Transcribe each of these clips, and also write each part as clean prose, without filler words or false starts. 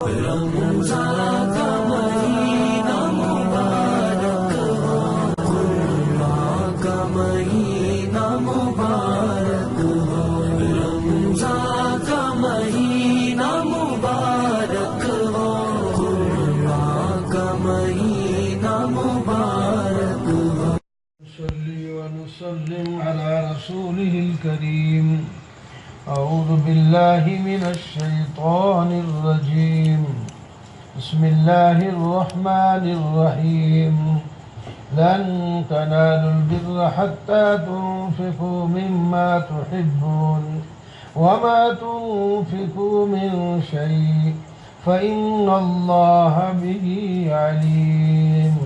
رمضان کا مہینہ مبارک ہو، قرآن کا مہینہ مبارک ہو، رمضان کا مہینہ مبارک ہو، قرآن کا مہینہ مبارک ہو۔ نصلي ونسلم على رسوله الكريم. أعوذ بالله من الشيطان الرجيم. بسم الله الرحمن الرحيم. لن تنالوا البر حتى تنفقوا مما تحبون وما تنفقوا من شيء فإن الله به عليم.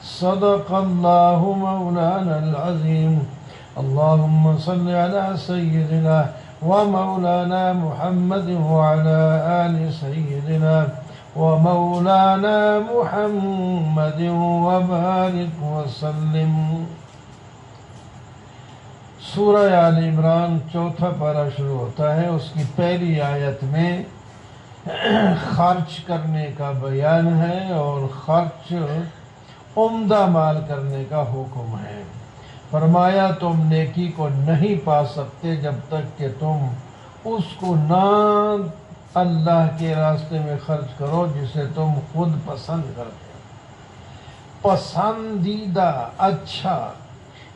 صدق الله مولانا العظيم. اللهم صل على سيدنا ومولانا محمد وعلى آل سيدنا ومولانا محمد وبارك وسلم. سورہ آل عمران چوتھا پارہ شروع ہوتا ہے. اس کی پہلی آیت میں خرچ کرنے کا بیان ہے اور خرچ عمدہ مال کرنے کا حکم ہے. فرمایا تم نیکی کو نہیں پا سکتے جب تک کہ تم اس کو نہ اللہ کے راستے میں خرچ کرو جسے تم خود پسند کرتے ہو. پسندیدہ اچھا،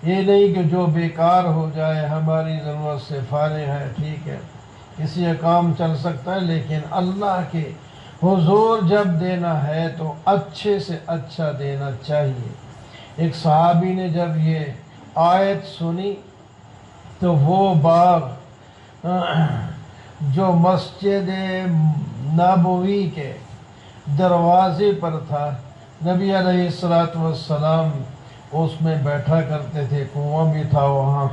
یہ نہیں کہ جو بیکار ہو جائے، ہماری ضرورت سے فارغ ہے، ٹھیک ہے، کسی کا کام چل سکتا ہے، لیکن اللہ کے حضور جب دینا ہے تو اچھے سے اچھا دینا چاہیے. ایک صحابی نے جب یہ آیت سنی تو وہ باغ جو مسجد نبوی کے دروازے پر تھا، نبی علیہ السلام اس میں بیٹھا کرتے تھے، کنواں بھی تھا وہاں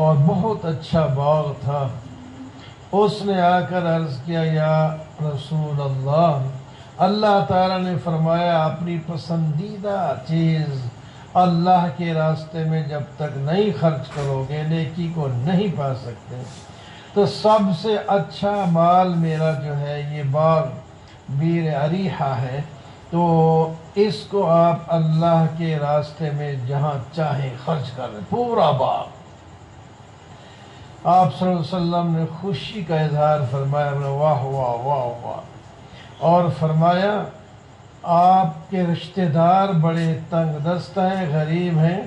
اور بہت اچھا باغ تھا. اس نے آ کر عرض کیا، یا رسول اللہ، اللہ تعالیٰ نے فرمایا اپنی پسندیدہ چیز اللہ کے راستے میں جب تک نہیں خرچ کرو گے نیکی کو نہیں پا سکتے. تو سب سے اچھا مال میرا جو ہے یہ باغ بیر اریحہ ہے، تو اس کو آپ اللہ کے راستے میں جہاں چاہیں خرچ کر لیں، پورا باغ. آپ صلی اللہ علیہ وسلم نے خوشی کا اظہار فرمایا، واہ واہ واہ واہ، اور فرمایا آپ کے رشتہ دار بڑے تنگ دست ہیں، غریب ہیں،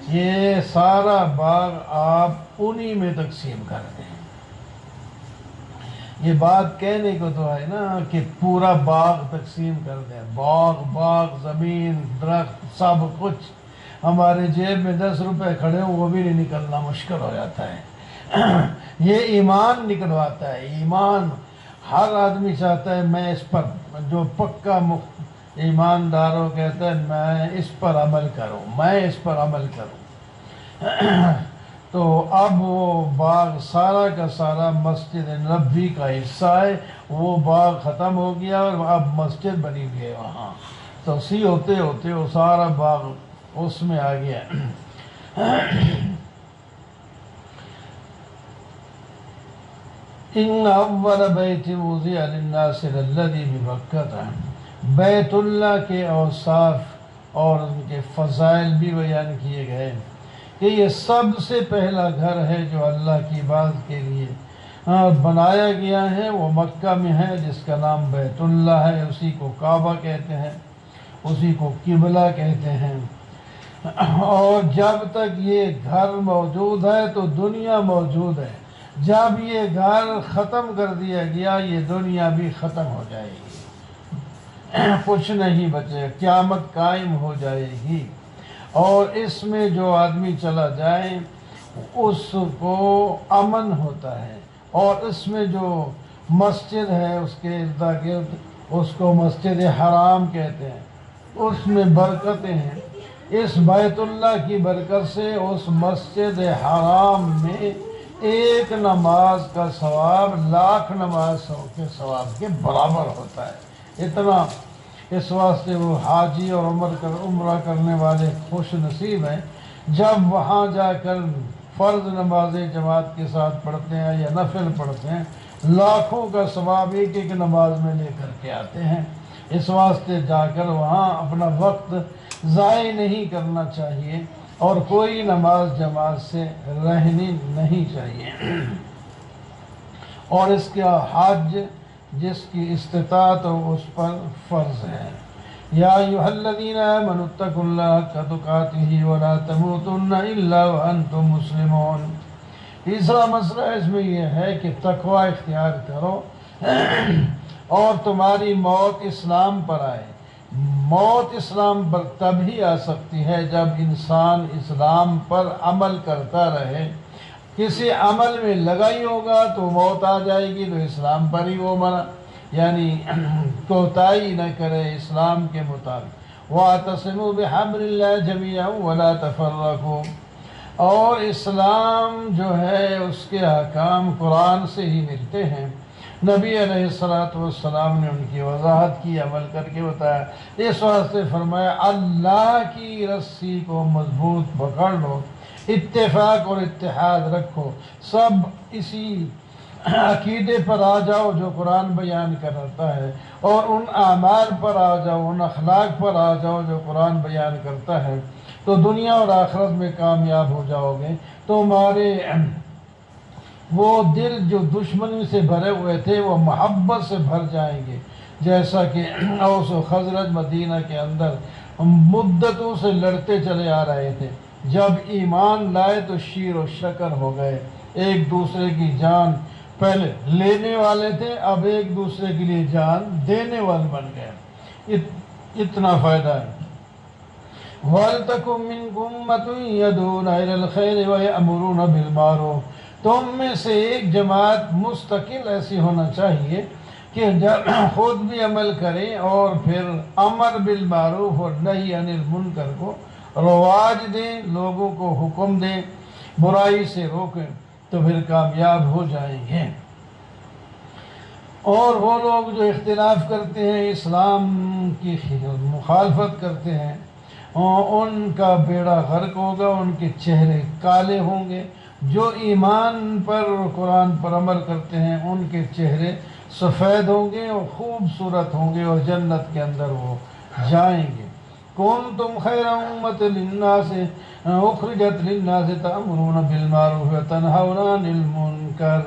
یہ سارا باغ آپ انہی میں تقسیم کر دیں. یہ بات کہنے کو تو ہے نا کہ پورا باغ تقسیم کر دیں، باغ زمین درخت سب کچھ. ہمارے جیب میں 10 روپے کھڑے ہوں وہ بھی نہیں نکلنا مشکل ہو جاتا ہے. یہ ایمان نکلواتا ہے. ایمان ہر آدمی چاہتا ہے میں اس پر، جو پکا ایمانداروں کہتا ہے میں اس پر عمل کروں، میں اس پر عمل کروں. تو اب وہ باغ سارا کا سارا مسجد نبوی کا حصہ ہے. وہ باغ ختم ہو گیا اور اب مسجد بنی ہوئی ہے وہاں. توسیع ہوتے ہوتے وہ سارا باغ اس میں آ گیا. ان اول بیت وضع للناس الذی ببکۃ، بیت اللہ کے اوصاف اور ان کے فضائل بھی بیان کیے گئے کہ یہ سب سے پہلا گھر ہے جو اللہ کی عبادت کے لیے بنایا گیا ہے. وہ مکہ میں ہے جس کا نام بیت اللہ ہے. اسی کو کعبہ کہتے ہیں، اسی کو قبلہ کہتے ہیں. اور جب تک یہ گھر موجود ہے تو دنیا موجود ہے. جب یہ گھر ختم کر دیا گیا یہ دنیا بھی ختم ہو جائے گی، کچھ نہیں بچے. قیامت قائم ہو جائے گی اور اس میں جو آدمی چلا جائے اس کو امن ہوتا ہے. اور اس میں جو مسجد ہے اس کے ارد گرد اس کو مسجد حرام کہتے ہیں، اس میں برکتیں ہیں. اس بیت اللہ کی برکت سے اس مسجد حرام میں ایک نماز کا ثواب 1,00,000 نماز کے ثواب کے برابر ہوتا ہے. اتنا اس واسطے وہ حاجی اور عمرہ کرنے والے خوش نصیب ہیں جب وہاں جا کر فرض نمازیں جماعت کے ساتھ پڑھتے ہیں یا نفل پڑھتے ہیں لاکھوں کا ثواب ایک ایک نماز میں لے کر کے آتے ہیں۔ اس واسطے جا کر وہاں اپنا وقت ضائع نہیں کرنا چاہیے اور کوئی نماز جماعت سے رہنی نہیں چاہیے۔ اور اس کا حج جس کی استطاعت ہو اس پر فرض ہے۔ یا ایھا الذین آمنوا اتقوا اللہ حق تقاتہ ولا تموتن الا وانتم مسلمون۔ تیسرا مسئلہ اس میں یہ ہے کہ تقوی اختیار کرو اور تمہاری موت اسلام پر آئے۔ موت اسلام پر تبھی آ سکتی ہے جب انسان اسلام پر عمل کرتا رہے۔ کسی عمل میں لگا ہی ہوگا تو موت آ جائے گی تو اسلام پر ہی وہ مرا، یعنی کوتاہی نہ کرے اسلام کے مطابق۔ وَاعْتَصِمُوا بِحَبْلِ اللَّهِ جَمِيعًا وَلَا تَفَرَّقُوا۔ اور اسلام جو ہے اس کے احکام قرآن سے ہی ملتے ہیں۔ نبی علیہ السلام نے ان کی وضاحت کی، عمل کر کے بتایا۔ اس واسطے فرمایا اللہ کی رسی کو مضبوط پکڑ لو، اتفاق اور اتحاد رکھو، سب اسی عقیدے پر آ جاؤ جو قرآن بیان کرتا ہے، اور ان اعمال پر آ جاؤ، ان اخلاق پر آ جاؤ جو قرآن بیان کرتا ہے، تو دنیا اور آخرت میں کامیاب ہو جاؤ گے۔ تمہارے وہ دل جو دشمنی سے بھرے ہوئے تھے وہ محبت سے بھر جائیں گے، جیسا کہ اوس و خزرج مدینہ کے اندر مدتوں سے لڑتے چلے آ رہے تھے، جب ایمان لائے تو شیر و شکر ہو گئے، ایک دوسرے کی جان پہلے لینے والے تھے، اب ایک دوسرے کے لیے جان دینے والے بن گئے۔ اتنا فائدہ ہے۔ وَلْتَكُن مِّنكُمْ أُمَّةٌ يَدْعُونَ إِلَى الْخَيْرِ وَيَأْمُرُونَ بِالْمَعْرُوفِ۔ تم میں سے ایک جماعت مستقل ایسی ہونا چاہیے کہ جب خود بھی عمل کریں اور پھر امر بالمعروف اور نہی عن المنکر کو رواج دیں، لوگوں کو حکم دیں، برائی سے روکیں، تو پھر کامیاب ہو جائیں گے۔ اور وہ لوگ جو اختلاف کرتے ہیں، اسلام کی مخالفت کرتے ہیں، ان کا بیڑا غرق ہوگا، ان کے چہرے کالے ہوں گے۔ جو ایمان پر اور قرآن پر عمل کرتے ہیں ان کے چہرے سفید ہوں گے اور خوبصورت ہوں گے، اور جنت کے اندر وہ جائیں گے۔ کنتم خیر امۃ للناس اخرجت للناس تأمرون بالمعروف وتنہون عن المنکر۔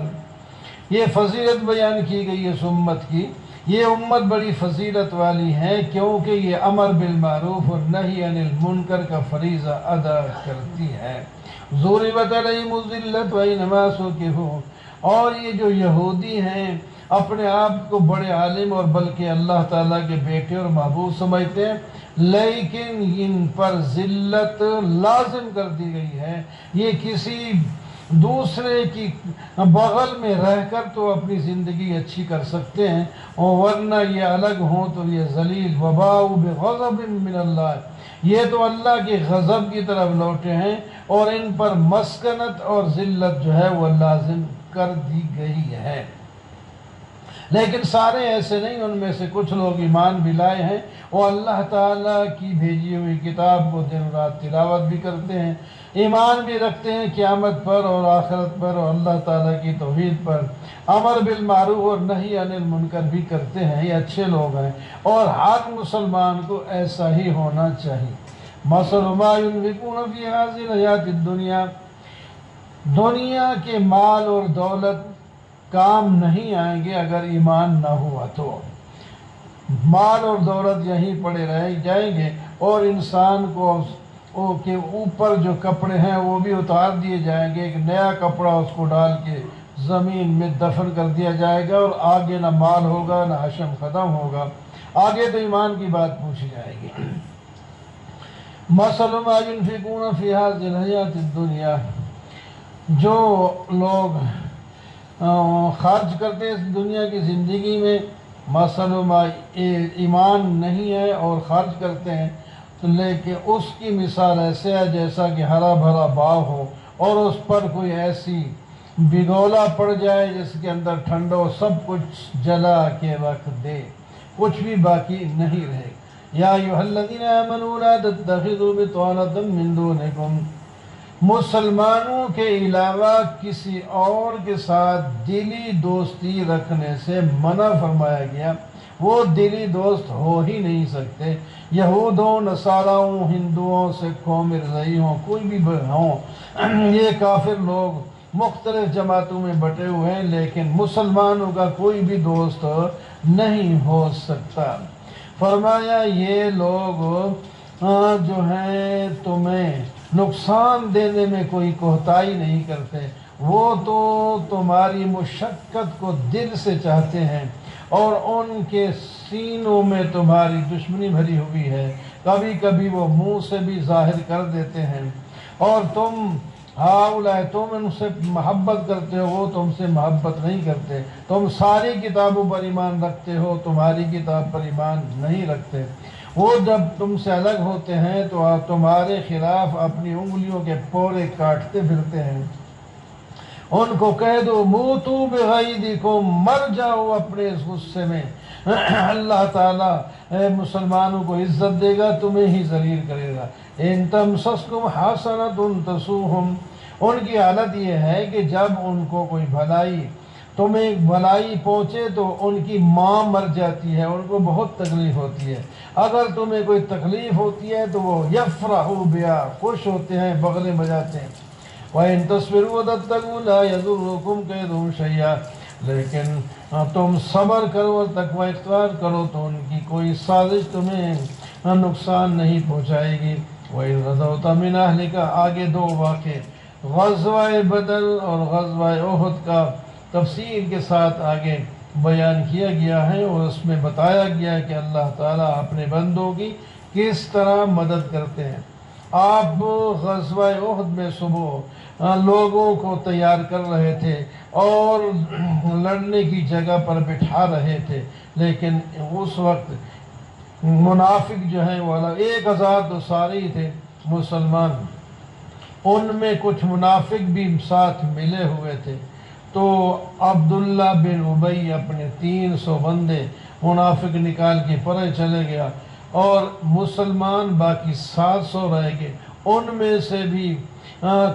یہ فضیلت بیان کی گئی اس امت کی، یہ امت بڑی فضیلت والی ہے کیونکہ یہ امر بالمعروف اور نہی عن المنکر کا فریضہ ادا کرتی ہے۔ ضربت علیہم الذلۃ وأینما ثقفوا۔ اور یہ جو یہودی ہیں اپنے آپ کو بڑے عالم اور بلکہ اللہ تعالیٰ کے بیٹے اور محبوب سمجھتے ہیں، لیکن ان پر ذلت لازم کر دی گئی ہے۔ یہ کسی دوسرے کی بغل میں رہ کر تو اپنی زندگی اچھی کر سکتے ہیں، اور ورنہ یہ الگ ہوں تو یہ ذلیل۔ وباؤ بغضب من اللہ، یہ تو اللہ کے غضب کی طرف لوٹے ہیں، اور ان پر مسکنت اور ذلت جو ہے وہ لازم کر دی گئی ہے۔ لیکن سارے ایسے نہیں، ان میں سے کچھ لوگ ایمان بھی لائے ہیں، وہ اللہ تعالیٰ کی بھیجی ہوئی کتاب کو دن رات تلاوت بھی کرتے ہیں، ایمان بھی رکھتے ہیں قیامت پر اور آخرت پر اور اللہ تعالیٰ کی توحید پر، امر بالمعروف اور نہی عن المنکر بھی کرتے ہیں، یہ اچھے لوگ ہیں، اور ہر مسلمان کو ایسا ہی ہونا چاہیے۔ مثل ما ينفقون في هذه الحیات الدنیا، دنیا کے مال اور دولت کام نہیں آئیں گے اگر ایمان نہ ہوا تو۔ مال اور دولت یہیں پڑے رہ جائیں گے، اور انسان کو کے اوپر جو کپڑے ہیں وہ بھی اتار دیے جائیں گے، ایک نیا کپڑا اس کو ڈال کے زمین میں دفن کر دیا جائے گا، اور آگے نہ مال ہوگا نہ حشم ختم ہوگا، آگے تو ایمان کی بات پوچھی جائے گی۔ مثل ما ينفقون في هذه الحیات الدنیا، جو لوگ خرچ کرتے ہیں اس دنیا کی زندگی میں، مثل ما ایمان نہیں ہے اور خرچ کرتے ہیں، لیکن اس کی مثال ایسے ہے جیسا کہ ہرا بھرا باغ ہو اور اس پر کوئی ایسی بگولا پڑ جائے جس کے اندر ٹھنڈو سب کچھ جلا کے رکھ دے، کچھ بھی باقی نہیں رہے۔ یا ایھا الذین آمنوا لا تتخذوا بطانة من دونکم، مسلمانوں کے علاوہ کسی اور کے ساتھ دلی دوستی رکھنے سے منع فرمایا گیا، وہ دلی دوست ہو ہی نہیں سکتے۔ یہودوں، نصاراؤں، ہندوؤں، سکھوں، مرزائیوں، کوئی بھی ہوں، یہ کافر لوگ مختلف جماعتوں میں بٹے ہوئے ہیں، لیکن مسلمانوں کا کوئی بھی دوست نہیں ہو سکتا۔ فرمایا یہ لوگ جو ہیں تمہیں نقصان دینے میں کوئی کوتاہی نہیں کرتے، وہ تو تمہاری مشقت کو دل سے چاہتے ہیں، اور ان کے سینوں میں تمہاری دشمنی بھری ہوئی ہے، کبھی کبھی وہ منہ سے بھی ظاہر کر دیتے ہیں، اور تم تم ان سے محبت کرتے ہو، وہ تم سے محبت نہیں کرتے، تم ساری کتابوں پر ایمان رکھتے ہو، تمہاری کتاب پر ایمان نہیں رکھتے، وہ جب تم سے الگ ہوتے ہیں تو تمہارے خلاف اپنی انگلیوں کے پورے کاٹتے پھرتے ہیں۔ ان کو کہہ دو موتو بغیظکم، مر جاؤ اپنے اس غصے میں، اللہ تعالیٰ مسلمانوں کو عزت دے گا، تمہیں ہی ذلیل کرے گا۔ ان تمسسکم حسنۃ تسؤہم، ان کی حالت یہ ہے کہ جب ان کو کوئی تمہیں بھلائی پہنچے تو ان کی ماں مر جاتی ہے، ان کو بہت تکلیف ہوتی ہے، اگر تمہیں کوئی تکلیف ہوتی ہے تو وہ یفرحوا بہا، خوش ہوتے ہیں، بغلے بجاتے ہیں۔ وَإِن تَصْبِرُوا وَتَتَّقُوا لَا يَضُرُّكُمْ كَيْدُهُمْ شَيْئًا، لیکن تم صبر کرو اور تقوی اختیار کرو تو ان کی کوئی سازش تمہیں نقصان نہیں پہنچائے گی۔ وَإِذْ غَزَوْتَ مِنْ أَهْلِكَ، آگے دو واقعے غزوہ بدر اور غزوہ احد کا تفصیل کے ساتھ آگے بیان کیا گیا ہے، اور اس میں بتایا گیا ہے کہ اللہ تعالیٰ اپنے بندوں کی کس طرح مدد کرتے ہیں۔ آپ غزوہ احد میں صبح لوگوں کو تیار کر رہے تھے اور لڑنے کی جگہ پر بٹھا رہے تھے، لیکن اس وقت منافق جو ہیں وہ 1000 تو سارے ہی تھے مسلمان، ان میں کچھ منافق بھی ساتھ ملے ہوئے تھے، تو عبداللہ بن ابی اپنے 300 بندے منافق نکال کے پرے چلے گیا، اور مسلمان باقی 700 رہ گئے۔ ان میں سے بھی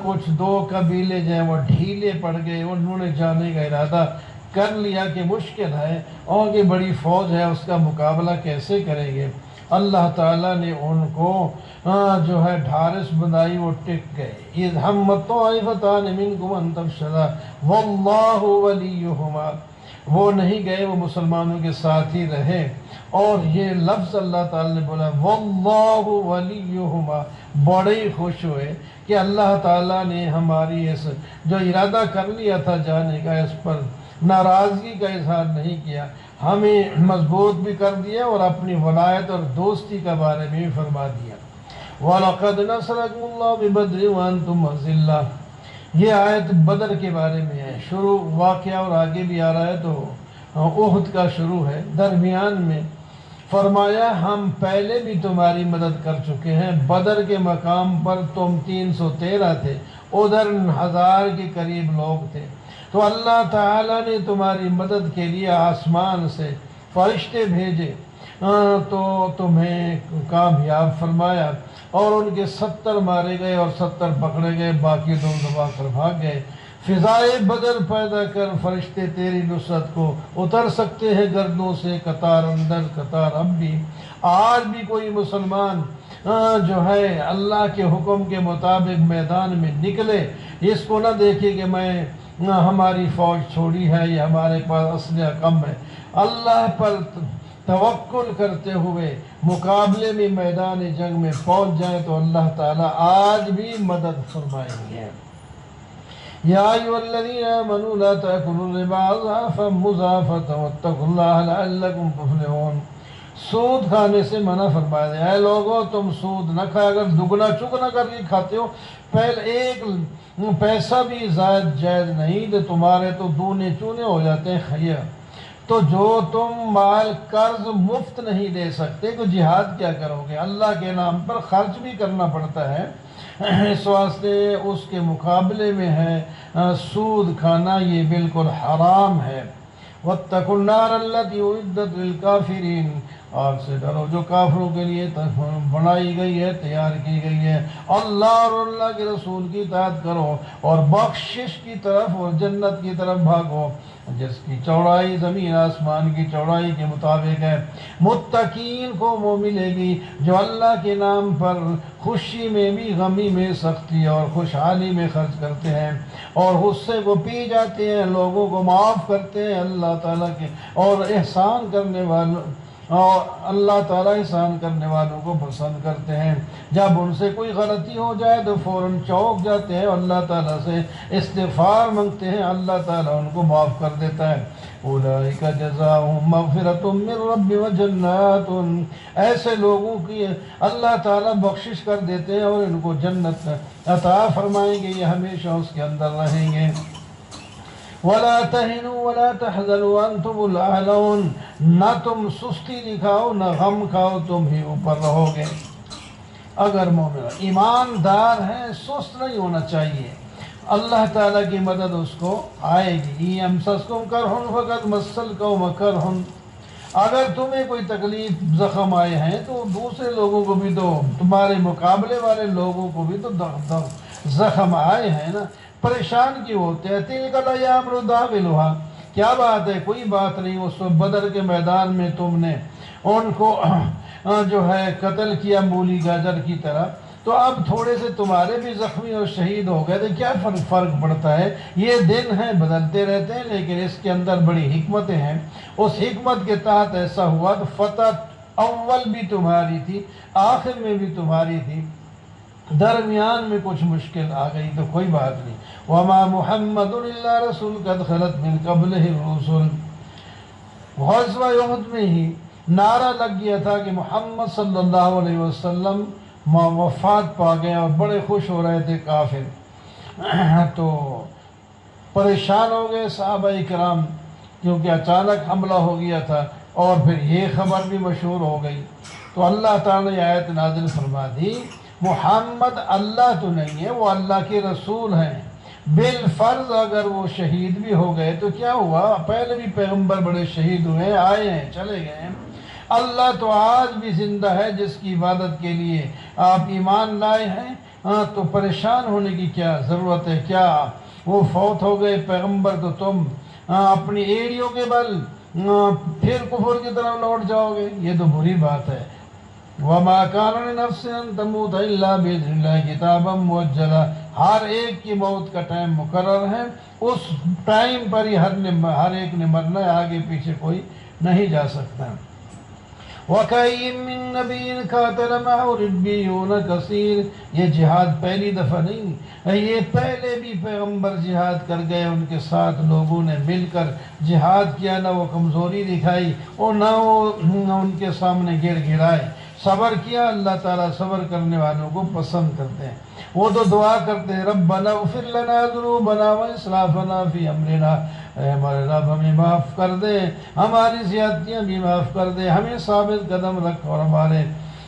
کچھ 2 قبیلے جو ہیں وہ ڈھیلے پڑ گئے، انہوں نے جانے کا ارادہ کر لیا کہ مشکل ہے اور یہ بڑی فوج ہے، اس کا مقابلہ کیسے کریں گے۔ اللہ تعالیٰ نے ان کو جو ہے ڈھارس بندائی، وہ ٹک گئے۔ اذ ہمت طائفتان منکم ان تفشلا واللہ ولیہما، وہ نہیں گئے، وہ مسلمانوں کے ساتھ ہی رہے، اور یہ لفظ اللہ تعالیٰ نے بولا واللہ ولیہما، بڑے ہی خوش ہوئے کہ اللہ تعالیٰ نے ہماری اس جو ارادہ کر لیا تھا جانے کا، اس پر ناراضگی کا اظہار نہیں کیا، ہمیں مضبوط بھی کر دیا اور اپنی ولایت اور دوستی کے بارے میں بھی فرما دیا۔ وَلَقَدْ نَصَرَكُمُ اللَّهُ بِبَدْرٍ وَأَنْتُمْ أَذِلَّةٌ، یہ آیت بدر کے بارے میں ہے، شروع واقعہ اور آگے بھی آ رہا ہے تو احد کا شروع ہے، درمیان میں فرمایا ہم پہلے بھی تمہاری مدد کر چکے ہیں، بدر کے مقام پر تم 313 تھے، ادھر 1000 کے قریب لوگ تھے، تو اللہ تعالیٰ نے تمہاری مدد کے لیے آسمان سے فرشتے بھیجے تو تمہیں کامیاب فرمایا، اور ان کے 70 مارے گئے اور 70 پکڑے گئے، باقی 2 دبا کر بھاگ گئے۔ فضائے بدر پیدا کر فرشتے تیری نصرت کو اتر سکتے ہیں گردوں سے، قطار اندر قطار اب بھی۔ آج بھی کوئی مسلمان جو ہے اللہ کے حکم کے مطابق میدان میں نکلے، اس کو نہ دیکھے کہ میں ہماری فوج چھوڑی ہے یا ہمارے پاس اسلحہ کم ہے، اللہ پر توکل کرتے ہوئے مقابلے میں میدان جنگ میں پہنچ جائیں تو اللہ تعالیٰ آج بھی مدد فرمائیں گے۔ یا ایھا الذین آمنوا لا تأکلوا الربا اضعافا مضاعفة واتقوا اللہ لعلکم تفلحون، سود کھانے سے منع فرمایا ہے۔ اے لوگوں تم سود نہ کھاؤ، اگر دگنا چگنا کر کے کھاتے ہو، پہلے ایک پیسہ بھی زائد جائز نہیں، تو تمہارے تو دونے چونے ہو جاتے ہیں خیر۔ تو جو تم مال قرض مفت نہیں دے سکتے تو جہاد کیا کرو گے؟ اللہ کے نام پر خرچ بھی کرنا پڑتا ہے، اس واسطے اس کے مقابلے میں ہے سود کھانا، یہ بالکل حرام ہے۔ وَاتَّقُوا النَّارَ الَّتِي أُعِدَّتْ لِلْكَافِرِينَ، آگ سے ڈرو جو کافروں کے لیے بنائی گئی ہے، تیار کی گئی ہے۔ اللہ اور اللہ کے رسول کی اطاعت کرو اور بخشش کی طرف اور جنت کی طرف بھاگو جس کی چوڑائی زمین آسمان کی چوڑائی کے مطابق ہے۔ متقین کو وہ ملے گی جو اللہ کے نام پر خوشی میں بھی، غمی میں، سختی اور خوشحالی میں خرچ کرتے ہیں اور غصے کو پی جاتے ہیں، لوگوں کو معاف کرتے ہیں اللہ تعالیٰ کے، اور احسان کرنے والوں اور اللہ تعالیٰ احسان کرنے والوں کو پسند کرتے ہیں۔ جب ان سے کوئی غلطی ہو جائے تو فوراً چونک جاتے ہیں، اللہ تعالیٰ سے استغفار مانگتے ہیں، اللہ تعالیٰ ان کو معاف کر دیتا ہے۔ اولئک جزاؤہم مغفرۃ من رب وجنات، ایسے لوگوں کی اللہ تعالیٰ بخشش کر دیتے ہیں اور ان کو جنت عطا فرمائیں گے، یہ ہمیشہ اس کے اندر رہیں گے۔ وَلَا تَهِنُوا وَلَا تَحْزَنُوا وَأَنْتُمُ الْأَعْلَوْنَ، نہ تم سستی دکھاؤ نہ غم کھاؤ، تم ہی اوپر رہو گے۔ اگر مومن ایماندار ہیں سست نہیں ہونا چاہیے، اللہ تعالیٰ کی مدد اس کو آئے گی۔ یَمْسَسْكُمْ كَرْحٌ فَقَدْ مَسَّ الْقَوْمَ كَرْحٌ، اگر تمہیں کوئی تکلیف زخم آئے ہیں تو دوسرے لوگوں کو بھی دو، تمہارے مقابلے والے لوگوں کو بھی تو زخم آئے ہیں نا، پریشان کیوں ہوتے ہیں؟ تِلْكَ الْأَيَّامُ نُدَاوِلُهَا، کیا بات ہے؟ کوئی بات نہیں، اس وقت بدر کے میدان میں تم نے ان کو جو ہے قتل کیا مولی گاجر کی طرح، تو اب تھوڑے سے تمہارے بھی زخمی اور شہید ہو گئے، تو کیا فرق پڑتا ہے؟ یہ دن ہیں بدلتے رہتے ہیں، لیکن اس کے اندر بڑی حکمتیں ہیں۔ اس حکمت کے تحت ایسا ہوا تو فتح اول بھی تمہاری تھی، آخر میں بھی تمہاری تھی، درمیان میں کچھ مشکل آ گئی تو کوئی بات نہیں۔ وما محمد الا رسول قد خلت من قبلہ الرسل، غزوہ احد میں ہی نعرہ لگ گیا تھا کہ محمد صلی اللہ علیہ وسلم وفات پا گئے اور بڑے خوش ہو رہے تھے کافر، تو پریشان ہو گئے صحابہ کرام کیونکہ اچانک حملہ ہو گیا تھا اور پھر یہ خبر بھی مشہور ہو گئی، تو اللہ تعالیٰ نے آیت نازل فرما دی محمد اللہ تو نہیں ہے، وہ اللہ کے رسول ہیں، بالفرض اگر وہ شہید بھی ہو گئے تو کیا ہوا؟ پہلے بھی پیغمبر بڑے شہید ہوئے، آئے ہیں چلے گئے ہیں، اللہ تو آج بھی زندہ ہے جس کی عبادت کے لیے آپ ایمان لائے ہیں، تو پریشان ہونے کی کیا ضرورت ہے؟ کیا وہ فوت ہو گئے پیغمبر تو تم اپنی ایڑیوں کے بل پھر کفر کی طرف لوٹ جاؤ گے؟ یہ تو بری بات ہے۔ وَمَا كَانَ لِنَفْسٍ أَن تَمُوتَ إِلَّا بِإِذْنِ اللَّهِ كِتَابًا مُّؤَجَّلًا، ہر ایک کی موت کا ٹائم مقرر ہے، اس ٹائم پر ہی ہر ایک نے مرنا ہے، آگے پیچھے کوئی نہیں جا سکتا۔ وَكَأَيٍّ مِّن نَّبِيٍّ قَاتَلَ مَعَهُ رِبِّيُّونَ كَثِيرٌ، یہ جہاد پہلی دفعہ نہیں، یہ پہلے بھی پیغمبر جہاد کر گئے، ان کے ساتھ لوگوں نے مل کر جہاد کیا، نہ وہ کمزوری دکھائی اور نہ وہ ان کے سامنے گر گرائے، صبر کیا۔ اللہ تعالیٰ صبر کرنے والوں کو پسند کرتے ہیں۔ وہ تو دعا کرتے ہیں ربنا اغفر لنا ذنوبنا واسرافنا فی امرنا، اے ہمارے رب ہمیں معاف کر دے، ہماری زیادتیاں بھی معاف کر دے، ہمیں ثابت قدم رکھ اور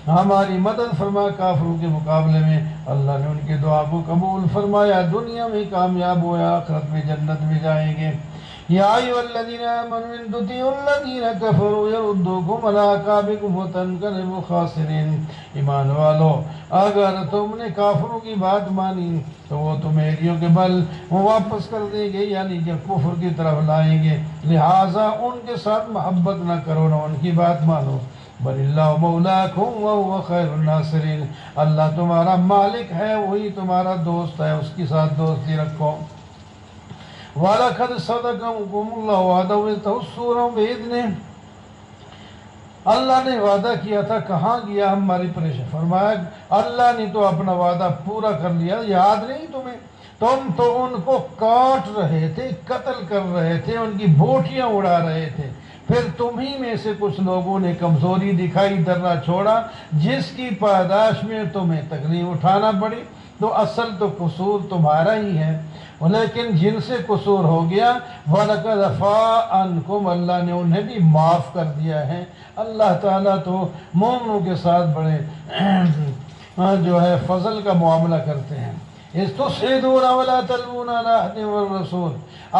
ہماری مدد فرما کافروں کے مقابلے میں۔ اللہ نے ان کی دعا کو قبول فرمایا، دنیا میں کامیاب ہویا، آخرت میں جنت میں جائیں گے۔ یا ایھا الذین آمنوا ان تطیعوا الذین کفروا یردوکم علی اعقابکم فتنقلبوا خاسرین، ایمان والو اگر تم نے کافروں کی بات مانی تو وہ تمہیں ایڑیوں کے بل واپس کر دیں گے، یعنی کہ کفر کی طرف لائیں گے، لہٰذا ان کے ساتھ محبت نہ کرو، نہ ان کی بات مانو۔ بل اللہ مولاکم وہو خیر الناصرین، اللہ تمہارا مالک ہے، وہی تمہارا دوست ہے، اس کے ساتھ دوستی رکھو۔ وَلَقَدْ صَدَقَكُمُ اللَّهُ وَعْدَهُ إِذْ تَحُسُّونَهُم بِإِذْنِهِ، اللہ نے وعدہ کیا تھا، کہاں گیا ہماری پریشان؟ فرمایا اللہ نے تو اپنا وعدہ پورا کر لیا، یاد نہیں تمہیں؟ تم تو ان کو کاٹ رہے تھے، قتل کر رہے تھے، ان کی بوٹیاں اڑا رہے تھے، پھر تمہیں میں سے کچھ لوگوں نے کمزوری دکھائی، درہ چھوڑا، جس کی پاداش میں تمہیں تکلیف اٹھانا پڑی، تو اصل تو قصور تمہارا ہی ہے، لیکن جن سے قصور ہو گیا وَلَقَدْ عَفَا عَنْكُمْ، اللہ نے انہیں بھی معاف کر دیا ہے۔ اللہ تعالیٰ تو مومنوں کے ساتھ بڑے جو ہے فضل کا معاملہ کرتے ہیں۔ اِذْ تُصْعِدُونَ وَلَا تَلْوُونَ عَلَىٰ أَحَدٍ وَالرَّسُولُ،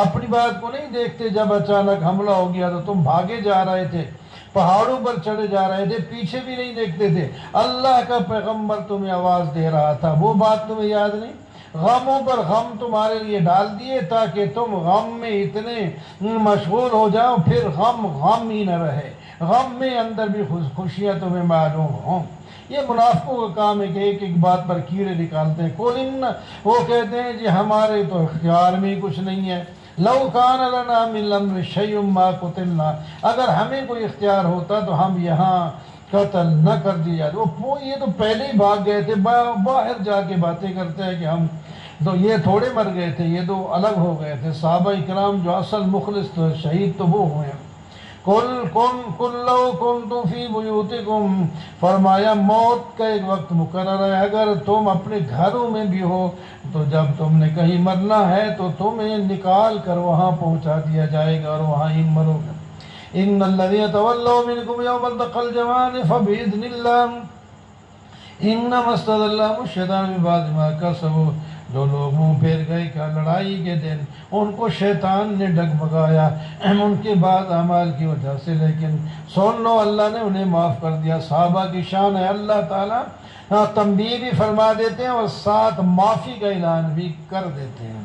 اپنی بات کو نہیں دیکھتے، جب اچانک حملہ ہو گیا تو تم بھاگے جا رہے تھے، پہاڑوں پر چڑھے جا رہے تھے، پیچھے بھی نہیں دیکھتے تھے، اللہ کا پیغمبر تمہیں آواز دے رہا تھا، وہ بات تمہیں یاد نہیں؟ غموں پر غم تمہارے لیے ڈال دیے تاکہ تم غم میں اتنے مشغول ہو جاؤ، پھر غم غم ہی نہ رہے، غم میں اندر بھی خوشیاں تمہیں معلوم ہوں۔ یہ منافقوں کا کام ہے کہ ایک ایک بات پر کیڑے نکالتے ہیں۔ وہ کہتے ہیں جی ہمارے تو اختیار میں ہی کچھ نہیں ہے، لو کان لنا من الامر شیء ما قتلنا، اگر ہمیں کوئی اختیار ہوتا تو ہم یہاں قتل نہ کر دی جاتے۔ یہ تو پہلے ہی بھاگ گئے تھے، باہر جا کے باتیں کرتے ہیں کہ ہم تو یہ تھوڑے مر گئے تھے، یہ تو الگ ہو گئے تھے۔ صحابہ کرام جو اصل مخلص تو شہید تو وہ ہوئے ہیں۔ قل لو کنتم فی بیوتکم، فرمایا موت کا ایک وقت مقرر ہے، اگر تم اپنے گھروں میں بھی ہو تو جب تم نے کہیں مرنا ہے تو تمہیں نکال کر وہاں پہنچا دیا جائے گا اور وہاں ہی مرو گے۔ ان الذین تولوا منکم یوم التقى الجمعان فباذن اللہ انما استزلهم الشیطان ببعض ما کسبوا، جو لوگ منہ پھیر گئے کہ لڑائی کے دن ان کو شیطان نے ڈگمگایا ان کے بعد اعمال کی وجہ سے، لیکن سن لو اللہ نے انہیں معاف کر دیا۔ صحابہ کی شان ہے، اللہ تعالیٰ تنبیہ بھی فرما دیتے ہیں اور ساتھ معافی کا اعلان بھی کر دیتے ہیں۔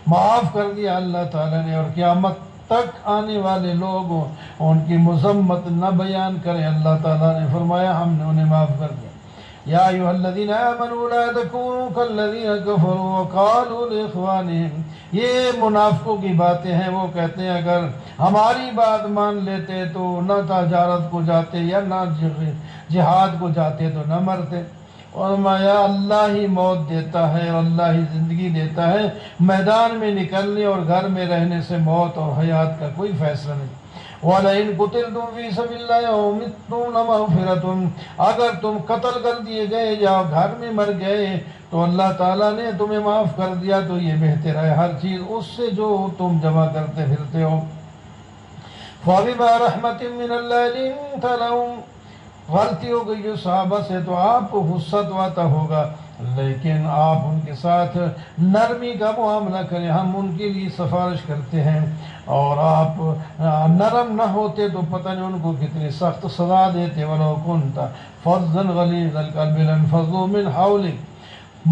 معاف کر دیا اللہ تعالیٰ نے، اور قیامت تک آنے والے لوگ ان کی مذمت نہ بیان کریں، اللہ تعالیٰ نے فرمایا ہم نے انہیں معاف کر دیا۔ یا ایھا الذین آمنوا لا تکونوا کالذین کفروا وقالوا لاخوانہم، یہ منافقوں کی باتیں ہیں، وہ کہتے ہیں اگر ہماری بات مان لیتے تو نہ تجارت کو جاتے یا نہ جہاد کو جاتے تو نہ مرتے۔ اور فرمایا اللہ ہی موت دیتا ہے اور اللہ ہی زندگی دیتا ہے، میدان میں نکلنے اور گھر میں رہنے سے موت اور حیات کا کوئی فیصلہ نہیں۔ وَلَئِن قُتِلْتُمْ فِي سَبِيلِ اللَّهِ أَوْ مِتُّمْ لَمَغْفِرَةٌ، اگر تم قتل کر دیے گئے یا گھر میں مر گئے تو اللہ تعالیٰ نے تمہیں معاف کر دیا، تو یہ بہتر ہے ہر چیز اس سے جو تم جمع کرتے پھرتے ہو۔ فَبِمَا رَحْمَةٍ مِّنَ اللَّهِ لِنتَ لَهُمْ، غلطی ہو گئی جو صحابہ سے تو آپ کو غصہ تو آتا ہوگا، لیکن آپ ان کے ساتھ نرمی کا معاملہ کریں، ہم ان کے لیے سفارش کرتے ہیں، اور آپ نرم نہ ہوتے تو پتہ نہیں ان کو کتنی سخت سزا دیتے۔ وَلَوْ كُنْتَ فَظًّا غَلِيظَ الْقَلْبِ لَانفَضُّوا مِنْ حَوْلِكَ،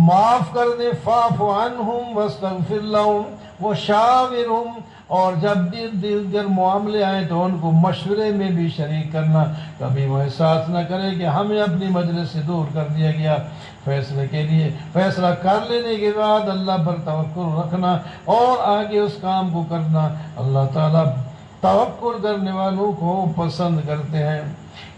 معاف کر دے، فَاعْفُ عَنْهُمْ وَاسْتَغْفِرْ لَهُمْ وَشَاوِرْهُمْ، اور جب دیگر معاملے آئیں تو ان کو مشورے میں بھی شریک کرنا، کبھی وہ احساس نہ کرے کہ ہمیں اپنی مجلس سے دور کر دیا گیا۔ فیصلے کے لیے فیصلہ کر لینے کے بعد اللہ پر توکل رکھنا اور آگے اس کام کو کرنا، اللہ تعالیٰ توکل کرنے والوں کو پسند کرتے ہیں۔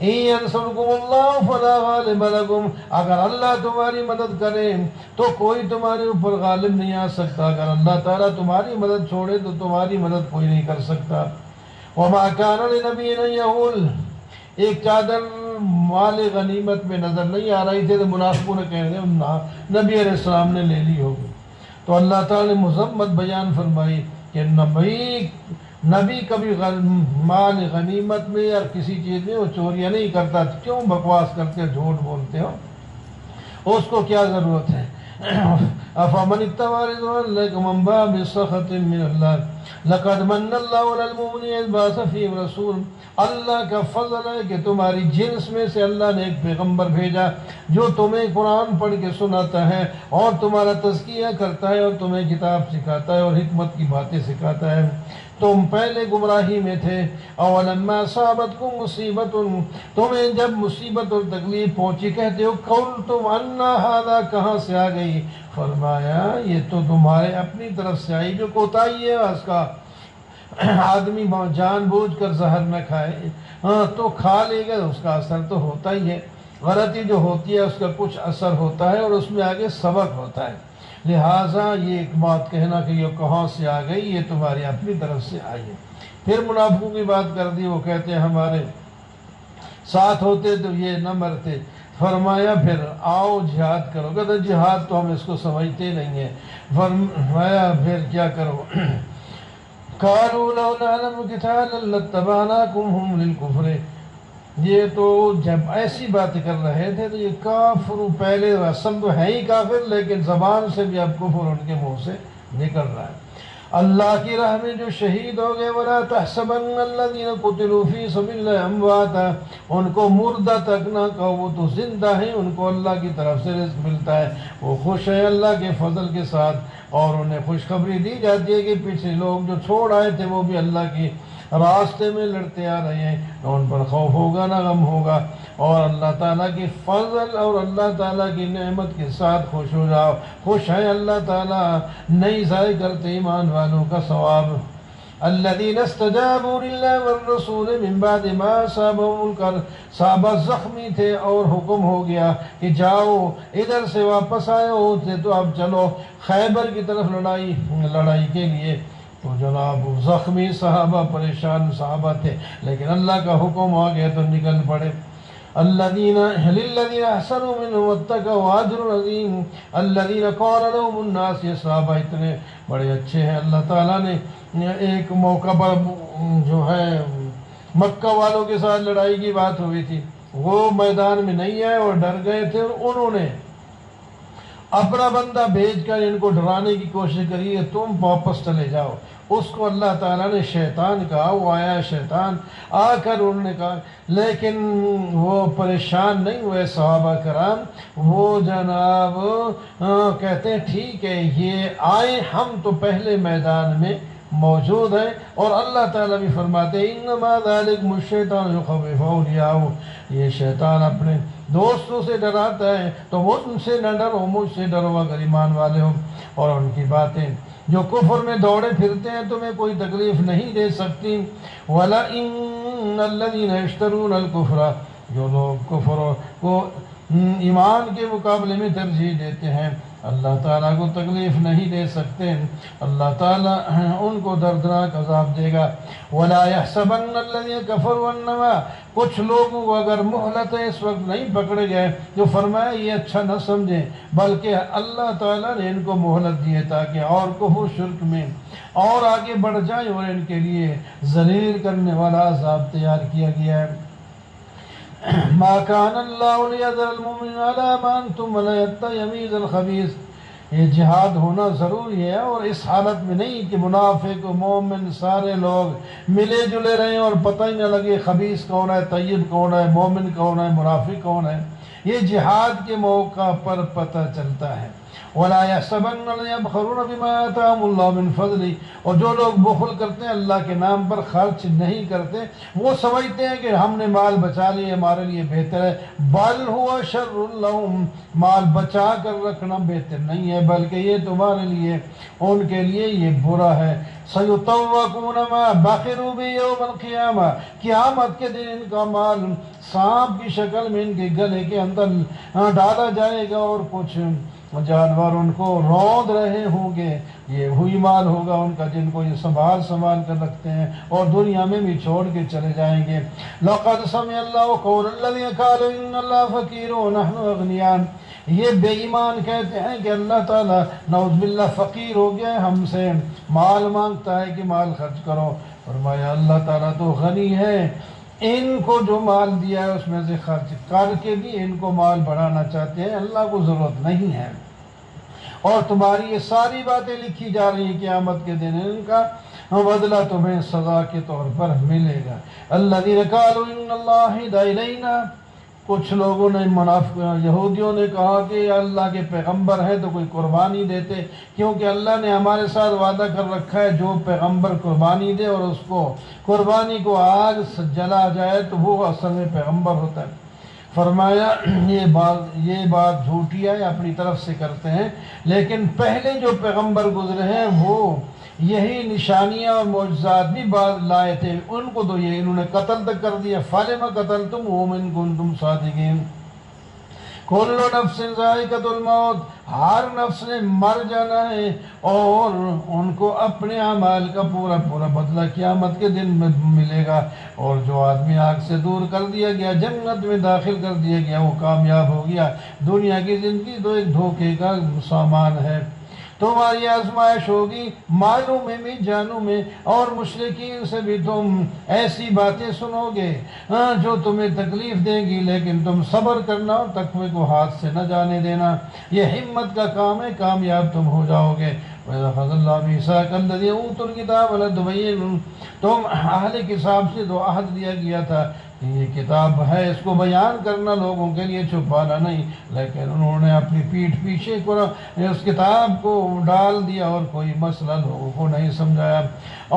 إِن يَنْصُرْكُمُ اللَّهُ فَلَا غَالِبَ لَكُمْ، اگر اللہ تمہاری مدد کرے تو کوئی تمہارے اوپر غالب نہیں آ سکتا، اگر اللہ تعالیٰ تمہاری مدد چھوڑے تو تمہاری مدد کوئی نہیں کر سکتا۔ وَمَا كَانَ لِنَبِيٍّ أَن يَغُلَّ، ایک چادر مال غنیمت میں نظر نہیں آ رہی تھی تو منافقوں نے کہہ دیا نبی علیہ السلام نے لے لی ہوگی، تو اللہ تعالیٰ نے مذمت بیان فرمائی کہ نبی کبھی مال غنیمت میں یا کسی چیز میں وہ چوریاں نہیں کرتا، کیوں بکواس کرتے ہو، جھوٹ بولتے ہو، اس کو کیا ضرورت ہے؟ افمن اتبع رضوان الله من باب سخط من الله لقد من الله على المؤمنين اذ بعث فيهم رسول، اللہ کا فضل ہے کہ تمہاری جنس میں سے اللہ نے ایک پیغمبر بھیجا جو تمہیں قرآن پڑھ کے سناتا ہے اور تمہارا تزکیہ کرتا ہے اور تمہیں کتاب سکھاتا ہے اور حکمت کی باتیں سکھاتا ہے۔ تم پہلے گمراہی میں تھے، اولما اصابتکم مصیبت، تمہیں جب مصیبت اور تکلیف پہنچی کہتے ہو قلتم انا ھذا، کہاں سے آ گئی؟ فرمایا یہ تو تمہارے اپنی طرف سے آئی، جو کوتاہی ہے اس کا آدمی جان بوجھ کر زہر نہ کھائے تو کھا لے گا، اس کا اثر تو ہوتا ہی ہے، غلطی جو ہوتی ہے اس کا کچھ اثر ہوتا ہے اور اس میں آگے سبق ہوتا ہے، لہٰذا یہ ایک بات کہنا کہ یہ کہاں سے آ گئی، یہ تمہاری اپنی طرف سے آئی ہے۔ پھر منافقوں کی بات کر دی، وہ کہتے ہیں ہمارے ساتھ ہوتے تو یہ نہ مرتے، فرمایا پھر آؤ جہاد کرو، کہتے جہاد تو ہم اس کو سمجھتے نہیں ہیں، فرمایا پھر کیا کرو؟ قالوا لو نعلم قتالا لاتبعناكم هم للكفر، یہ تو جب ایسی باتیں کر رہے تھے تو یہ کافر پہلے اصل تو ہے ہی کافر، لیکن زبان سے بھی اب کفر ان کے منہ سے نکل رہا ہے۔ اللہ کی راہ میں جو شہید ہو گئے وَلَا تَحْسَبَنَّ الَّذِينَ قُتِلُوا فِي سَبِيلِ اللَّهِ أَمْوَاتًا، ان کو مردہ تک نہ کہو، وہ تو زندہ ہیں، ان کو اللہ کی طرف سے رزق ملتا ہے، وہ خوش ہے اللہ کے فضل کے ساتھ، اور انہیں خوشخبری دی جاتی ہے کہ پچھلے لوگ جو چھوڑ آئے تھے وہ بھی اللہ کی راستے میں لڑتے آ رہے ہیں، نہ ان پر خوف ہوگا نہ غم ہوگا، اور اللہ تعالیٰ کی فضل اور اللہ تعالیٰ کی نعمت کے ساتھ خوش ہو جاؤ۔ خوش ہے اللہ تعالیٰ، نہیں ضائع کرتے ایمان والوں کا ثواب۔ الذين استجابوا لله والرسول من بعد ما أصابهم القرح، صحابہ زخمی تھے اور حکم ہو گیا کہ جاؤ ادھر سے واپس آئے ہوتے تو اب چلو خیبر کی طرف لڑائی کے لیے، تو جناب زخمی صحابہ پریشان صحابہ تھے، لیکن اللہ کا حکم آ گیا تو نکل پڑے۔ للذین احسنوا منهم واتقوا اجر عظیم الذین قال لهم الناس، یہ صحابہ اتنے بڑے اچھے ہیں، اللہ تعالیٰ نے ایک موقع پر جو ہے مکہ والوں کے ساتھ لڑائی کی بات ہوئی تھی، وہ میدان میں نہیں آئے اور ڈر گئے تھے، اور انہوں نے اپنا بندہ بھیج کر ان کو ڈرانے کی کوشش کری ہے تم واپس چلے جاؤ۔ اس کو اللہ تعالیٰ نے شیطان کہا، وہ آیا شیطان آ کر انہوں نے کہا، لیکن وہ پریشان نہیں ہوئے صحابہ کرام، وہ جناب کہتے ہیں ٹھیک ہے یہ آئے، ہم تو پہلے میدان میں موجود ہیں، اور اللہ تعالیٰ بھی فرماتے ہیں انما ذالکم الشیطان یخوف اولیاءہ، یہ شیطان اپنے دوستوں سے ڈراتا ہے، تو ان سے نہ ڈرو، مجھ سے ڈرو اگر ایمان والے ہو۔ اور ان کی باتیں جو کفر میں دوڑے پھرتے ہیں تمہیں کوئی تکلیف نہیں دے سکتی۔ وَلَئِنَّ الَّذِينَ يَشْتَرُونَ الْكُفْرَ، جو لوگ کفر کو ایمان کے مقابلے میں ترجیح دیتے ہیں، اللہ تعالیٰ کو تکلیف نہیں دے سکتے، اللہ تعالیٰ ان کو دردناک عذاب دے گا۔ وَلَا يَحْسَبَنَّ الَّذِينَ كَفَرُوا أَنَّمَا، کچھ لوگوں کو اگر مہلت ہے اس وقت نہیں پکڑے گئے جو فرمایا یہ اچھا نہ سمجھیں، بلکہ اللہ تعالیٰ نے ان کو مہلت دی ہے تاکہ اور کفر شرک میں اور آگے بڑھ جائیں، اور ان کے لیے ذلیل کرنے والا عذاب تیار کیا گیا ہے۔ ما كان الله ليذر المؤمنين على ما انتم ولا يميز الخبيث، یہ جہاد ہونا ضروری ہے، اور اس حالت میں نہیں کہ منافق و مومن سارے لوگ ملے جلے رہیں اور پتہ ہی نہ لگے خبیث کون ہے، طیب کون ہے، مومن کون ہے، منافق کون ہے، یہ جہاد کے موقع پر پتہ چلتا ہے۔ وَلَا يَحْسَبَنَّ الَّذِينَ يَبْخَلُونَ بِمَا آتَاهُمُ اللَّهُ مِنْ فَضْلِهِ، اور جو لوگ بخل کرتے ہیں اللہ کے نام پر خرچ نہیں کرتے، وہ سمجھتے ہیں کہ ہم نے مال بچا لیے ہمارے لیے بہتر ہے، بل هُوَ شَرٌّ لَهُمْ، مال بچا کر رکھنا بہتر نہیں ہے بلکہ یہ تمہارے لیے، ان کے لیے یہ برا ہے۔ سَيُطَوَّقُونَ مَا بَخِلُوا بِهِ يَوْمَ الْقِيَامَةِ، قیامت کے دن ان کا مال سانپ کی شکل میں ان کے گلے کے اندر ڈالا جائے گا، اور کچھ جانور ان کو روند رہے ہوں گے، یہ وہی مال ہوگا ان کا جن کو یہ سنبھال کر رکھتے ہیں اور دنیا میں بھی چھوڑ کے چلے جائیں گے۔ لَقَدْ سَمِعَ اللَّهُ قَوْلَ الَّذِينَ قَالُوا إِنَّ اللَّهَ فَقِيرٌ وَنَحْنُ أَغْنِيَاءُ، یہ بے ایمان کہتے ہیں کہ اللہ تعالیٰ نعوذ باللہ فقیر ہو گیا ہے، ہم سے مال مانگتا ہے کہ مال خرچ کرو۔ فرمایا اللہ تعالیٰ تو غنی ہے، ان کو جو مال دیا ہے اس میں سے خرچ کر کے بھی ان کو مال بڑھانا چاہتے ہیں، اللہ کو ضرورت نہیں ہے، اور تمہاری یہ ساری باتیں لکھی جا رہی ہیں، قیامت کے دن ان کا بدلہ تمہیں سزا کے طور پر ملے گا۔ الذین قالوا ان اللہ ہدی الینا، کچھ لوگوں نے یہودیوں نے کہا کہ اللہ کے پیغمبر ہے تو کوئی قربانی دیتے، کیونکہ اللہ نے ہمارے ساتھ وعدہ کر رکھا ہے جو پیغمبر قربانی دے اور اس کو قربانی کو آگ سے جلا جائے تو وہ اصل میں پیغمبر ہوتا ہے۔ فرمایا یہ بات جھوٹی ہے، اپنی طرف سے کرتے ہیں، لیکن پہلے جو پیغمبر گزرے ہیں وہ یہی نشانیاں اور معجزات بھی بعض لائے تھے، ان کو تو یہ انہوں نے قتل تک کر دیا۔ فَلِمَ قَتَلْتُمُوهُمْ إِن كُنتُمْ صَادِقِينَ، كُلُّ نَفْسٍ ذَائِقَةُ الْمَوْتِ، ہر نفس نے مر جانا ہے، اور ان کو اپنے اعمال کا پورا بدلہ قیامت کے دن میں ملے گا، اور جو آدمی آگ سے دور کر دیا گیا جنت میں داخل کر دیا گیا وہ کامیاب ہو گیا۔ دنیا کی زندگی تو ایک دھوکے کا سامان ہے۔ تمہاری آزمائش ہوگی مالوں میں بھی جانوں میں، اور مشرکین سے بھی تم ایسی باتیں سنو گے جو تمہیں تکلیف دیں گی، لیکن تم صبر کرنا اور تقوی کو ہاتھ سے نہ جانے دینا، یہ ہمت کا کام ہے، کامیاب تم ہو جاؤ گے۔ وَإِذَا أَخَذَ اللَّهُ مِيثَاقَ الَّذِينَ أُوتُوا الْكِتَابَ لَتُبَيِّنُنَّهُ، تم اہل کتاب سے جو عہد دیا گیا تھا کہ یہ کتاب ہے، اس کو بیان کرنا لوگوں کے لیے، چھپانا نہیں، لیکن انہوں نے اپنی پیٹھ پیچھے اس کتاب کو ڈال دیا اور کوئی مسئلہ لوگوں کو نہیں سمجھایا۔